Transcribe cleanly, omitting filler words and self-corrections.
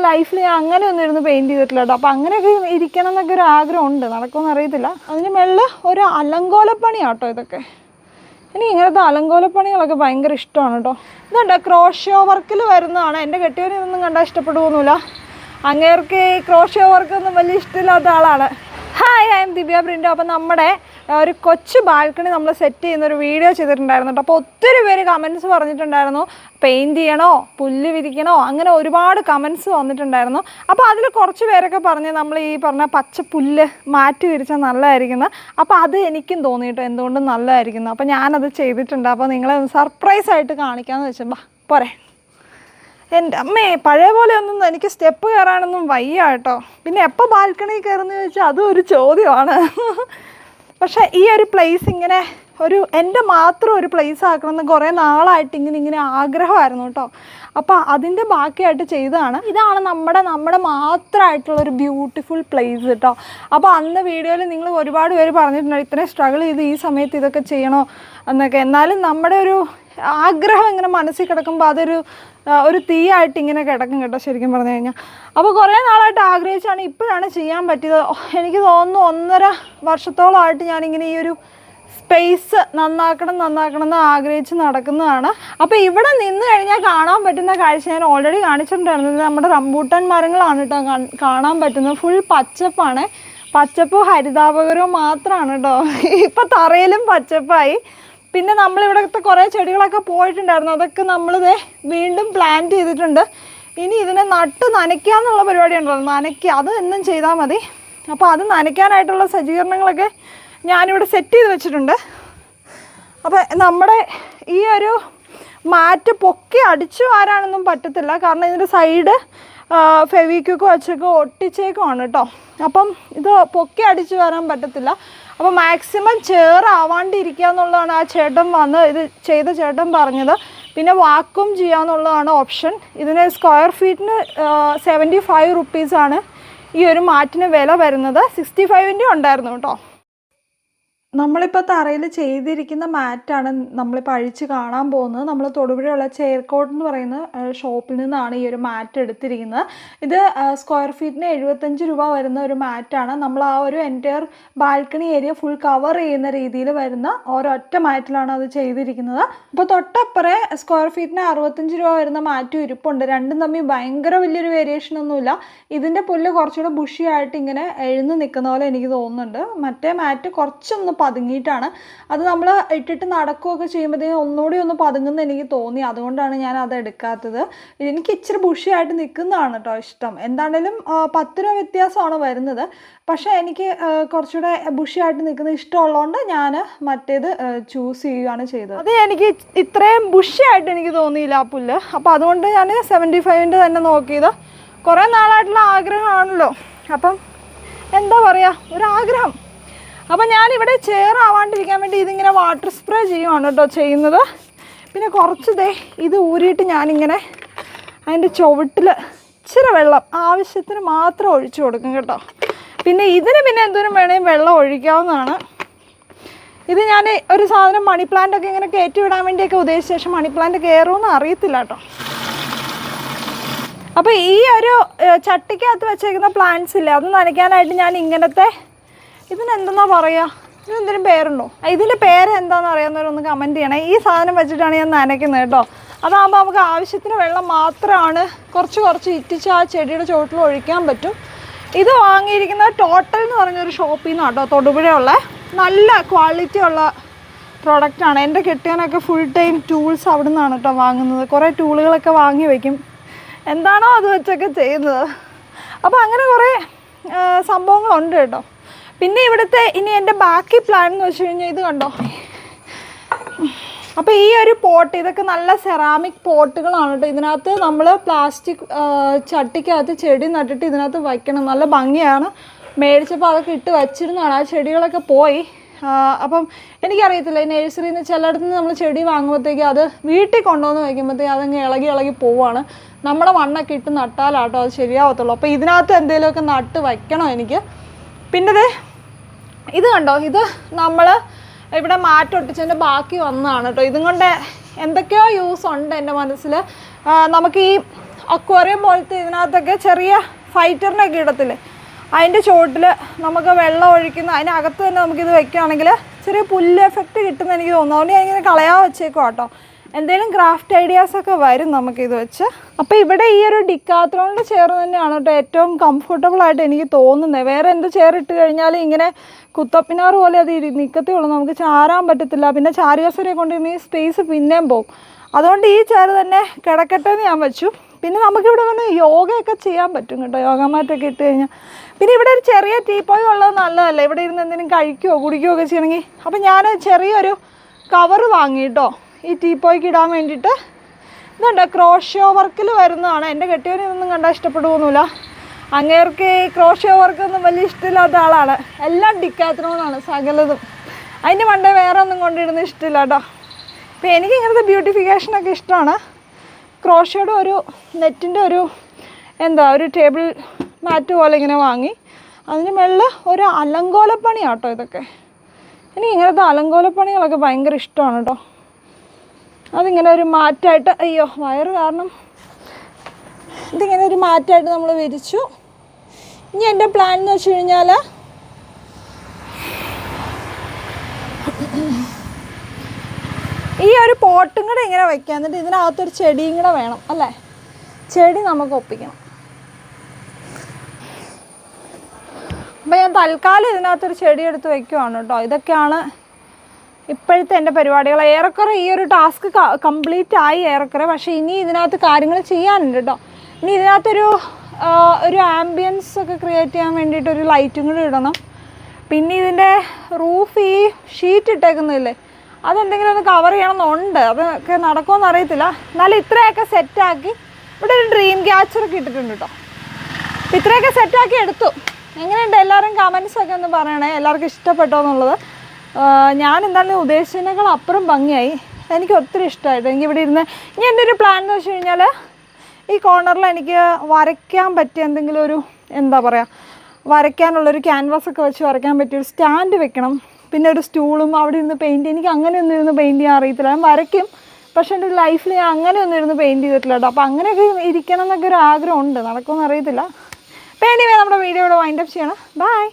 ലൈഫിൽ ഞാൻ അങ്ങനെയൊന്നും ഇരുന്ന് പെയിൻറ്റ് ചെയ്തിട്ടില്ല കേട്ടോ. അപ്പോൾ അങ്ങനെയൊക്കെ ഇരിക്കണം എന്നൊക്കെ ഒരു ആഗ്രഹമുണ്ട്, നടക്കുമെന്ന് അറിയത്തില്ല. അതിന് മുകളിൽ ഒരു അലങ്കോലപ്പണിയാട്ടോ ഇതൊക്കെ. എനിക്ക് ഇങ്ങനത്തെ അലങ്കോലപ്പണികളൊക്കെ ഭയങ്കര ഇഷ്ടമാണ് കേട്ടോ. ഇതുണ്ട് ക്രോഷ്യോ വർക്കിൽ വരുന്നതാണ്. എൻ്റെ കെട്ടിയവന് ഇതൊന്നും കണ്ടാൽ ഇഷ്ടപ്പെടുകയൊന്നുമില്ല. അങ്ങേർക്ക് ക്രോഷ്യോ വർക്കൊന്നും വലിയ ഇഷ്ടമില്ലാത്ത ആളാണ്. ഹായ്, ഐ എം ദിവ്യ ബ്രിൻഡോ. അപ്പോൾ നമ്മുടെ ഒരു കൊച്ചു ബാൽക്കണി നമ്മൾ സെറ്റ് ചെയ്യുന്നൊരു വീഡിയോ ചെയ്തിട്ടുണ്ടായിരുന്നു കേട്ടോ. അപ്പോൾ ഒത്തിരി പേര് കമൻറ്റ്സ് പറഞ്ഞിട്ടുണ്ടായിരുന്നു പെയിൻറ്റ് ചെയ്യണോ, പുല്ല് വിരിക്കണോ, അങ്ങനെ ഒരുപാട് കമൻറ്റ്സ് വന്നിട്ടുണ്ടായിരുന്നു. അപ്പോൾ അതിൽ കുറച്ച് പേരൊക്കെ പറഞ്ഞ് നമ്മൾ ഈ പറഞ്ഞ പച്ച പുല്ല് മാറ്റി വിരിച്ചാൽ നല്ലതായിരിക്കുന്നു. അപ്പോൾ അത് എനിക്കും തോന്നിയിട്ട് എന്തുകൊണ്ടും നല്ലതായിരിക്കുന്നു. അപ്പോൾ ഞാനത് ചെയ്തിട്ടുണ്ട്. അപ്പോൾ നിങ്ങളെ സർപ്രൈസായിട്ട് കാണിക്കാമെന്ന് വെച്ചാൽ പോരെ. എൻ്റെ അമ്മേ, പഴയ പോലെ ഒന്നും എനിക്ക് സ്റ്റെപ്പ് കയറാനൊന്നും വയ്യ കേട്ടോ. പിന്നെ എപ്പോൾ ബാൽക്കണി കയറുന്നു ചോദിച്ചാൽ അതും ഒരു ചോദ്യമാണ്. പക്ഷേ ഈ ഒരു പ്ലേസ് ഇങ്ങനെ ഒരു എൻ്റെ മാത്രം ഒരു പ്ലേസ് ആക്കണമെന്ന് കുറേ നാളായിട്ട് ഇങ്ങനെ ആഗ്രഹമായിരുന്നു കേട്ടോ. അപ്പോൾ അതിൻ്റെ ബാക്കിയായിട്ട് ചെയ്തതാണ്. ഇതാണ് നമ്മുടെ മാത്രമായിട്ടുള്ളൊരു ബ്യൂട്ടിഫുൾ പ്ലേസ് കേട്ടോ. അപ്പോൾ അന്ന് വീഡിയോയിൽ നിങ്ങൾ ഒരുപാട് പേര് പറഞ്ഞിട്ടുണ്ടായിരുന്നു ഇത്രയും സ്ട്രഗിൾ ചെയ്ത് ഈ സമയത്ത് ഇതൊക്കെ ചെയ്യണോ എന്നൊക്കെ. എന്നാലും നമ്മുടെ ഒരു ആഗ്രഹം ഇങ്ങനെ മനസ്സിൽ കിടക്കുമ്പോൾ അതൊരു തീയായിട്ട് ഇങ്ങനെ കിടക്കും കേട്ടോ ശരിക്കും പറഞ്ഞു കഴിഞ്ഞാൽ. അപ്പോൾ കുറേ നാളായിട്ട് ആഗ്രഹിച്ചാണ്, ഇപ്പോഴാണ് ചെയ്യാൻ പറ്റിയത്. എനിക്ക് തോന്നുന്നു 1.5 വർഷത്തോളമായിട്ട് ഞാനിങ്ങനെ ഈ ഒരു സ്പേസ് നന്നാക്കണം എന്ന് ആഗ്രഹിച്ച് നടക്കുന്നതാണ്. അപ്പോൾ ഇവിടെ നിന്ന് കഴിഞ്ഞാൽ കാണാൻ പറ്റുന്ന കാഴ്ച ഞാൻ ഓൾറെഡി കാണിച്ചിട്ടുണ്ടായിരുന്നത് നമ്മുടെ റംബൂട്ടാൻ മരങ്ങളാണ് കേട്ടോ കാണാൻ പറ്റുന്നത്. ഫുൾ പച്ചപ്പാണ്. പച്ചപ്പും ഹരിതാപകരവും മാത്രമാണ് കേട്ടോ. ഇപ്പം തറയിലും പച്ചപ്പായി. പിന്നെ നമ്മളിവിടുത്തെ കുറേ ചെടികളൊക്കെ പോയിട്ടുണ്ടായിരുന്നു. അതൊക്കെ നമ്മളിത് വീണ്ടും പ്ലാന്റ് ചെയ്തിട്ടുണ്ട്. ഇനി ഇതിനെ നട്ട് നനയ്ക്കുക എന്നുള്ള പരിപാടി ഉണ്ടല്ലോ, നനയ്ക്കുക, അത് എന്നും ചെയ്താൽ മതി. അപ്പോൾ അത് നനയ്ക്കാനായിട്ടുള്ള സജ്ജീകരണങ്ങളൊക്കെ ഞാനിവിടെ സെറ്റ് ചെയ്ത് വെച്ചിട്ടുണ്ട്. അപ്പോൾ നമ്മുടെ ഈ ഒരു മാറ്റ് പൊക്കി അടിച്ചു വാരാനൊന്നും പറ്റത്തില്ല, കാരണം ഇതിൻ്റെ സൈഡ് ഫെവിക്വിക്ക് വെച്ചൊക്കെ ഒട്ടിച്ചേക്കുമാണ് കേട്ടോ. അപ്പം ഇത് പൊക്കി അടിച്ചു വരാൻ പറ്റത്തില്ല. അപ്പോൾ മാക്സിമം ചേറാവാണ്ടിരിക്കുക എന്നുള്ളതാണ് ആ ചേട്ടൻ ഇത് ചെയ്ത ചേട്ടൻ പറഞ്ഞത്. പിന്നെ വാക്വം ചെയ്യാന്നുള്ളതാണ് ഓപ്ഷൻ. ഇതിന് സ്ക്വയർ ഫീറ്റിന് 75 റുപ്പീസാണ് ഈ ഒരു മാറ്റിന് വില വരുന്നത്. 65ൻ്റെ ഉണ്ടായിരുന്നു കേട്ടോ. നമ്മളിപ്പോൾ തറയിൽ ചെയ്തിരിക്കുന്ന മാറ്റാണ് നമ്മളിപ്പോൾ അഴിച്ച് കാണാൻ പോകുന്നത്. നമ്മൾ തൊടുപുഴയുള്ള ചെയർകോട്ട് എന്ന് പറയുന്ന ഷോപ്പിൽ നിന്നാണ് ഈ ഒരു മാറ്റ് എടുത്തിരിക്കുന്നത്. ഇത് സ്ക്വയർ ഫീറ്റിന് 75 രൂപ വരുന്ന ഒരു മാറ്റാണ്. നമ്മൾ ആ ഒരു entire balcony area full cover ചെയ്യുന്ന രീതിയിൽ വരുന്ന ഒരൊറ്റ മാറ്റിലാണ് അത് ചെയ്തിരിക്കുന്നത്. അപ്പോൾ തൊട്ടപ്പുറേ സ്ക്വയർ ഫീറ്റിന് 65 രൂപ വരുന്ന മാറ്റും ഇരിപ്പുണ്ട്. രണ്ടും തമ്മിൽ ഭയങ്കര വലിയൊരു വേരിയേഷനൊന്നുമില്ല. ഇതിൻ്റെ പുല്ല് കുറച്ചുകൂടെ ബുഷിയായിട്ട് ഇങ്ങനെ എഴുന്ന് നിൽക്കുന്ന പോലെ എനിക്ക് തോന്നുന്നുണ്ട്. മറ്റേ മാറ്റ് കുറച്ചൊന്ന് പതുങ്ങിയിട്ടാണ്. അത് നമ്മൾ ഇട്ടിട്ട് നടക്കുകയൊക്കെ ചെയ്യുമ്പോഴത്തേക്കും ഒന്നുകൂടി ഒന്ന് പതുങ്ങുന്ന എനിക്ക് തോന്നി. അതുകൊണ്ടാണ് ഞാൻ അത് എടുക്കാത്തത്. എനിക്ക് ഇച്ചിരി ബുഷിയായിട്ട് നിൽക്കുന്നതാണ് കേട്ടോ ഇഷ്ടം. എന്താണെങ്കിലും 10 രൂപ വ്യത്യാസമാണ് വരുന്നത്. പക്ഷേ എനിക്ക് കുറച്ചുകൂടെ ബുഷിയായിട്ട് നിൽക്കുന്നത് ഇഷ്ടമുള്ളതുകൊണ്ട് ഞാൻ മറ്റേത് ചൂസ് ചെയ്യുകയാണ് ചെയ്തത്. അത് എനിക്ക് ഇത്രയും ബുഷിയായിട്ട് എനിക്ക് തോന്നിയില്ല ആ പുല്ല്. അപ്പോൾ അതുകൊണ്ട് ഞാൻ 75ൻ്റെ തന്നെ നോക്കിയത്. കുറേ നാളായിട്ടുള്ള ആഗ്രഹമാണല്ലോ, അപ്പം എന്താ പറയുക, ഒരാഗ്രഹം. അപ്പം ഞാനിവിടെ ചേറാവാണ്ടിരിക്കാൻ വേണ്ടി ഇതിങ്ങനെ വാട്ടർ സ്പ്രേ ചെയ്യുവാണ് കേട്ടോ ചെയ്യുന്നത്. പിന്നെ കുറച്ച് ഇത് ഊരിയിട്ട് ഞാനിങ്ങനെ അതിൻ്റെ ചുവട്ടിൽ ഇച്ചിരി വെള്ളം ആവശ്യത്തിന് മാത്രം ഒഴിച്ചു കൊടുക്കും കേട്ടോ. പിന്നെ ഇതിന് പിന്നെ എന്തോരം വേണമെങ്കിൽ വെള്ളം ഒഴിക്കാവുന്നതാണ്. ഇത് ഞാൻ ഒരു സാധനം മണി പ്ലാന്റൊക്കെ ഇങ്ങനെ കയറ്റി വിടാൻ വേണ്ടിയൊക്കെ ഉദ്ദേശിച്ച ശേഷം മണി പ്ലാന്റ് കയറുമെന്ന് അറിയത്തില്ല കേട്ടോ. അപ്പോൾ ഈ ഒരു ചട്ടിക്കകത്ത് വെച്ചേക്കുന്ന പ്ലാന്റ്സ് ഇല്ലേ, അത് നനയ്ക്കാനായിട്ട് ഞാൻ ഇങ്ങനത്തെ, ഇതിനെന്തെന്നാ പറയുക, ഇതിനെന്തെങ്കിലും പേരുണ്ടോ, ഇതിൻ്റെ പേര് എന്താണെന്ന് അറിയാവുന്നവരൊന്ന് കമൻറ്റ് ചെയ്യണേ. ഈ സാധനം വെച്ചിട്ടാണ് ഞാൻ നനയ്ക്കുന്നത് കേട്ടോ. അതാകുമ്പോൾ നമുക്ക് ആവശ്യത്തിന് വെള്ളം മാത്രമാണ് കുറച്ച് ഇറ്റിച്ച് ആ ചെടിയുടെ ചുവട്ടിൽ ഒഴിക്കാൻ പറ്റും. ഇത് വാങ്ങിയിരിക്കുന്നത് ടോട്ടൽ എന്ന് പറഞ്ഞൊരു ഷോപ്പിൽ നിന്നാണ് കേട്ടോ, തൊടുപുഴയുള്ള. നല്ല ക്വാളിറ്റി ഉള്ള പ്രോഡക്റ്റാണ്. എൻ്റെ കെട്ടിയവനൊക്കെ ഫുൾ ടൈം ടൂൾസ് അവിടെ നിന്നാണ് കേട്ടോ വാങ്ങുന്നത്. കുറേ ടൂളുകളൊക്കെ വാങ്ങി വയ്ക്കും, എന്താണോ അത് വെച്ചൊക്കെ ചെയ്യുന്നത്. അപ്പോൾ അങ്ങനെ കുറേ സംഭവങ്ങളുണ്ട് കേട്ടോ. പിന്നെ ഇവിടുത്തെ ഇനി എൻ്റെ ബാക്കി പ്ലാൻ എന്ന് വെച്ച് കഴിഞ്ഞാൽ ഇത് കണ്ടോ. അപ്പോൾ ഈ ഒരു പോട്ട്, ഇതൊക്കെ നല്ല സെറാമിക് പോട്ടുകളാണ് കേട്ടോ. ഇതിനകത്ത് നമ്മൾ പ്ലാസ്റ്റിക് ചട്ടിക്കകത്ത് ചെടി നട്ടിട്ട് ഇതിനകത്ത് വയ്ക്കണം. നല്ല ഭംഗിയാണ്. മേടിച്ചപ്പോൾ അതൊക്കെ ഇട്ട് വച്ചിരുന്നതാണ്. ആ ചെടികളൊക്കെ പോയി. അപ്പം എനിക്കറിയത്തില്ല, ഈ നഴ്സറിയിൽ നിന്ന് ചിലയിടത്ത് നിന്ന് നമ്മൾ ചെടി വാങ്ങുമ്പോഴത്തേക്ക് അത് വീട്ടിൽ കൊണ്ടുവന്ന് വയ്ക്കുമ്പോഴത്തേക്ക് അതങ്ങ് ഇളകി പോവുകയാണ്. നമ്മുടെ മണ്ണൊക്കെ ഇട്ട് നട്ടാലാട്ടോ അത് ശരിയാവത്തുള്ളൂ. അപ്പോൾ ഇതിനകത്ത് എന്തെങ്കിലുമൊക്കെ നട്ട് വയ്ക്കണം എനിക്ക്. പിന്നെ ഇത് കണ്ടോ, ഇത് നമ്മൾ ഇവിടെ മാറ്റൊട്ടിച്ചതിൻ്റെ ബാക്കി വന്നതാണ് കേട്ടോ. ഇതും കൊണ്ട് എന്തൊക്കെയോ യൂസ് ഉണ്ട് എൻ്റെ മനസ്സിൽ. നമുക്ക് ഈ അക്വേറിയം പോലത്തെ ഇതിനകത്തൊക്കെ ചെറിയ ഫൈറ്ററിനൊക്കെ ഇടത്തില്ലേ, അതിൻ്റെ ചുവട്ടിൽ നമുക്ക് വെള്ളം ഒഴിക്കുന്ന അതിനകത്ത് തന്നെ നമുക്കിത് വെക്കുകയാണെങ്കിൽ ചെറിയ പുല്ല് എഫക്റ്റ് കിട്ടുമെന്ന് എനിക്ക് തോന്നുന്നു. അതുകൊണ്ട് ഞാൻ ഇങ്ങനെ കളയാതെ വെച്ചേക്കും കേട്ടോ. എന്തെങ്കിലും ക്രാഫ്റ്റ് ഐഡിയാസൊക്കെ വരും നമുക്കിത് വെച്ച്. അപ്പോൾ ഇവിടെ ഈ ഒരു ഡിക്കാത്ലോണിൻ്റെ ചെയർ തന്നെയാണ് കേട്ടോ ഏറ്റവും കംഫർട്ടബിളായിട്ട് എനിക്ക് തോന്നുന്നത്. വേറെ എന്ത് ചെയർ ഇട്ട് കഴിഞ്ഞാൽ ഇങ്ങനെ കുത്തപ്പിനാറ് പോലെ അത് നിൽക്കത്തേ ഉള്ളൂ, നമുക്ക് ചാരാൻ പറ്റത്തില്ല. പിന്നെ ചാരികസരെ കൊണ്ടിരുന്ന ഈ സ്പേസ് പിന്നെയും പോകും. അതുകൊണ്ട് ഈ ചെയർ തന്നെ കിടക്കട്ടെ എന്ന് ഞാൻ വെച്ചു. പിന്നെ നമുക്കിവിടെ വന്ന് യോഗയൊക്കെ ചെയ്യാൻ പറ്റും കേട്ടോ, യോഗ മാറ്റൊക്കെ ഇട്ട് കഴിഞ്ഞാൽ. പിന്നെ ഇവിടെ ഒരു ചെറിയ ടീപ്പോയി ഉള്ളത് നല്ലതല്ലേ, ഇവിടെ ഇരുന്ന് എന്തെങ്കിലും കഴിക്കുകയോ കുടിക്കുകയോ ഒക്കെ ചെയ്യണമെങ്കിൽ. അപ്പം ഞാൻ ചെറിയൊരു കവറ് വാങ്ങി കേട്ടോ ഈ ടീപ്പോയ്ക്ക് ഇടാൻ വേണ്ടിയിട്ട്. ഇതുണ്ട് ക്രോഷ്യോ വർക്കിൽ വരുന്നതാണ്. എൻ്റെ കെട്ടിയവന് ഇതൊന്നും കണ്ടാൽ ഇഷ്ടപ്പെടുകയൊന്നുമില്ല. അങ്ങേർക്ക് ഈ ക്രോഷ്യോ വർക്കൊന്നും വലിയ ഇഷ്ടമില്ലാത്ത ആളാണ്. എല്ലാം ഡിക്കാത്ലോണാണ് സകലതും. അതിൻ്റെ മണ്ടേ വേറെ ഒന്നും കൊണ്ടിടുന്ന ഇഷ്ടമില്ല കേട്ടോ. അപ്പോൾ എനിക്ക് ഇങ്ങനത്തെ ബ്യൂട്ടിഫിക്കേഷനൊക്കെ ഇഷ്ടമാണ്. ക്രോഷയുടെ ഒരു നെറ്റിൻ്റെ ഒരു ടേബിൾ മാറ്റ് പോലെ ഇങ്ങനെ വാങ്ങി. അതിന് മുകളിൽ ഒരു അലങ്കോലപ്പണിയാണ് കേട്ടോ ഇതൊക്കെ. എനിക്ക് ഇങ്ങനത്തെ അലങ്കോലപ്പണികളൊക്കെ ഭയങ്കര ഇഷ്ടമാണ് കേട്ടോ. അതിങ്ങനെ ഒരു മാറ്റായിട്ട്, അയ്യോ വയറ് കാരണം, ഇതിങ്ങനെ ഒരു മാറ്റായിട്ട് നമ്മൾ വിരിച്ചു. ഇനി എൻ്റെ പ്ലാൻ എന്ന് വെച്ച് കഴിഞ്ഞാൽ ഈ ഒരു പോട്ടും കൂടെ ഇങ്ങനെ വയ്ക്കുക, എന്നിട്ട് ഇതിനകത്തൊരു ചെടിയും കൂടെ വേണം അല്ലേ. ചെടി നമുക്ക് ഒപ്പിക്കണം. അപ്പം ഞാൻ തൽക്കാലം ഇതിനകത്തൊരു ചെടി എടുത്ത് വയ്ക്കുവാണ് കേട്ടോ. ഇതൊക്കെയാണ് ഇപ്പോഴത്തെ എൻ്റെ പരിപാടികൾ. ഏറെക്കുറെ ഈ ഒരു ടാസ്ക് കംപ്ലീറ്റ് ആയി ഏറെക്കുറെ. പക്ഷേ ഇനി ഇതിനകത്ത് കാര്യങ്ങൾ ചെയ്യാനുണ്ട് കേട്ടോ. ഇനി ഇതിനകത്തൊരു ആംബിയൻസ് ഒക്കെ ക്രിയേറ്റ് ചെയ്യാൻ വേണ്ടിയിട്ടൊരു ലൈറ്റും കൂടി ഇടണം. പിന്നെ ഇതിൻ്റെ റൂഫ് ഈ ഷീറ്റ് ഇട്ടേക്കുന്നില്ലേ, അതെന്തെങ്കിലും ഒന്ന് കവർ ചെയ്യണമെന്നുണ്ട്. അതൊക്കെ നടക്കുമെന്ന് അറിയത്തില്ല. എന്നാലും ഇത്രയൊക്കെ സെറ്റാക്കി ഇവിടെ ഒരു ഡ്രീം ക്യാച്ചറൊക്കെ ഇട്ടിട്ടുണ്ട് കേട്ടോ. അപ്പം ഇത്രയൊക്കെ സെറ്റാക്കി എടുത്തു. എങ്ങനെയുണ്ട് എല്ലാവരും കമൻസൊക്കെ ഒന്ന് പറയണേ, എല്ലാവർക്കും ഇഷ്ടപ്പെട്ടോ എന്നുള്ളത്. ഞാൻ എന്താണ് ഉദ്ദേശിച്ചതിനേക്കാൾ അപ്പുറം ഭംഗിയായി. എനിക്ക് ഒത്തിരി ഇഷ്ടമായിട്ട്. എനിക്കിവിടെ ഇരുന്ന് ഇനി എൻ്റെ ഒരു പ്ലാൻ എന്ന് വെച്ച് കഴിഞ്ഞാൽ ഈ കോർണറിൽ എനിക്ക് വരയ്ക്കാൻ പറ്റിയ എന്തെങ്കിലും ഒരു വരയ്ക്കാനുള്ളൊരു ക്യാൻവാസൊക്കെ വെച്ച് വരയ്ക്കാൻ പറ്റിയൊരു സ്റ്റാൻഡ് വെക്കണം. പിന്നെ ഒരു സ്റ്റൂളും അവിടെ ഇരുന്ന് പെയിൻറ്റ്. എനിക്ക് അങ്ങനെയൊന്നും ഇരുന്ന് പെയിൻറ്റ് ചെയ്യാൻ അറിയത്തില്ല. ഞാൻ വരയ്ക്കും, പക്ഷേ എൻ്റെ ലൈഫിൽ ഞാൻ അങ്ങനെയൊന്നും ഇരുന്ന് പെയിൻറ്റ് ചെയ്തിട്ടില്ല കേട്ടോ. അപ്പോൾ അങ്ങനെയൊക്കെ ഇരിക്കണം എന്നൊക്കെ ഒരു ആഗ്രഹമുണ്ട്, നടക്കുമെന്ന് അറിയത്തില്ല. അപ്പോൾ എനിവേ നമ്മുടെ വീഡിയോ ഇവിടെ വൈൻഡപ്പ് ചെയ്യണം. ബൈ.